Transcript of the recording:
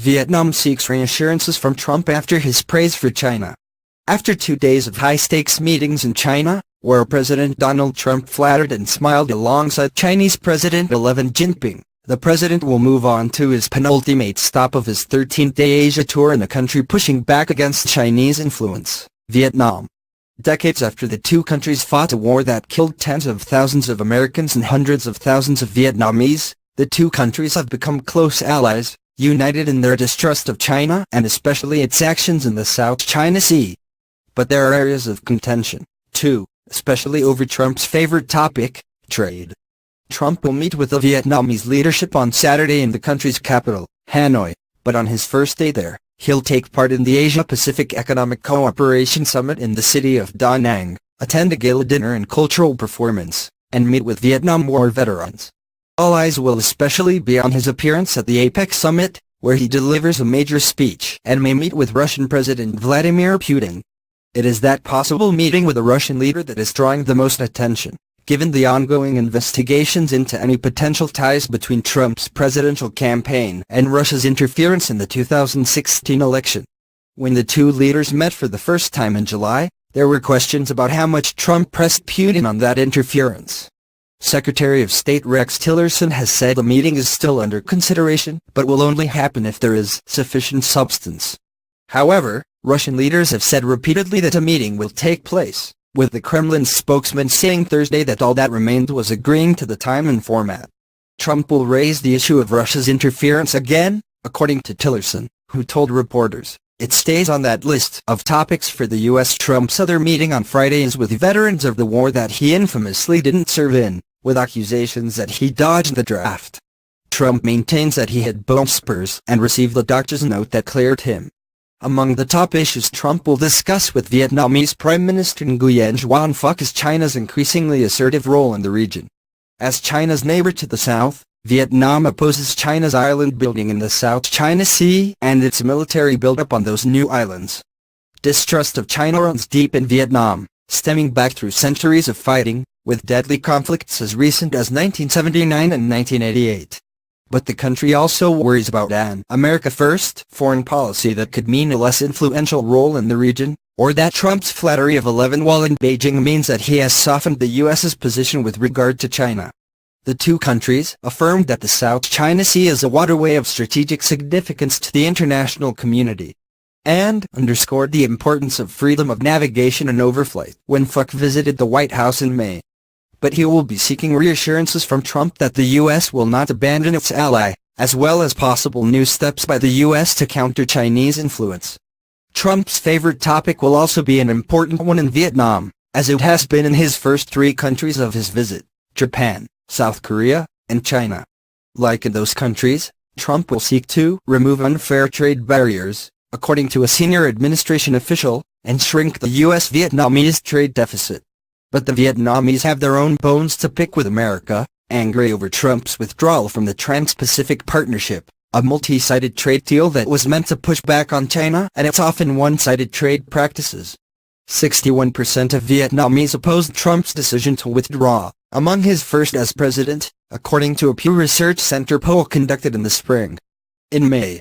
Vietnam seeks reassurances from Trump after his praise for China. After 2 days of high-stakes meetings in China, where President Donald Trump flattered and smiled alongside Chinese President Xi Jinping, the president will move on to his penultimate stop of his 13th-day Asia tour in a country pushing back against Chinese influence, Vietnam. Decades after the two countries fought a war that killed tens of thousands of Americans and hundreds of thousands of Vietnamese, the two countries have become close allies, united in their distrust of China and especially its actions in the South China Sea. But there are areas of contention, too, especially over Trump's favorite topic, trade. Trump will meet with the Vietnamese leadership on Saturday in the country's capital, Hanoi, but on his first day there, he'll take part in the Asia-Pacific Economic Cooperation Summit in the city of Da Nang, attend a gala dinner and cultural performance, and meet with Vietnam War veterans. All eyes will especially be on his appearance at the APEC summit, where he delivers a major speech and may meet with Russian President Vladimir Putin. It is that possible meeting with a Russian leader that is drawing the most attention, given the ongoing investigations into any potential ties between Trump's presidential campaign and Russia's interference in the 2016 election. When the two leaders met for the first time in July, there were questions about how much Trump pressed Putin on that interference. Secretary of State Rex Tillerson has said the meeting is still under consideration, but will only happen if there is sufficient substance. However, Russian leaders have said repeatedly that a meeting will take place, with the Kremlin's spokesman saying Thursday that all that remained was agreeing to the time and format. Trump will raise the issue of Russia's interference again, according to Tillerson, who told reporters, it stays on that list of topics for the U.S. Trump's other meeting on Friday is with veterans of the war that he infamously didn't serve in, with accusations that he dodged the draft. Trump maintains that he had bone spurs and received the doctor's note that cleared him. Among the top issues Trump will discuss with Vietnamese Prime Minister Nguyen Xuan Phuc is China's increasingly assertive role in the region. As China's neighbor to the south, Vietnam opposes China's island building in the South China Sea and its military buildup on those new islands. Distrust of China runs deep in Vietnam, stemming back through centuries of fighting, with deadly conflicts as recent as 1979 and 1988. But the country also worries about an America First foreign policy that could mean a less influential role in the region, or that Trump's flattery of 11 while in Beijing means that he has softened the U.S.'s position with regard to China. The two countries affirmed that the South China Sea is a waterway of strategic significance to the international community, and underscored the importance of freedom of navigation and overflight when Phuc visited the White House in May. But he will be seeking reassurances from Trump that the U.S. will not abandon its ally, as well as possible new steps by the U.S. to counter Chinese influence. Trump's favorite topic will also be an important one in Vietnam, as it has been in his first 3 countries of his visit, Japan, South Korea, and China. Like in those countries, Trump will seek to remove unfair trade barriers, according to a senior administration official, and shrink the U.S.-Vietnamese trade deficit. But the Vietnamese have their own bones to pick with America, angry over Trump's withdrawal from the Trans-Pacific Partnership, a multi-sided trade deal that was meant to push back on China and its often one-sided trade practices. 61% of Vietnamese opposed Trump's decision to withdraw, among his first as president, according to a Pew Research Center poll conducted in the spring. In May,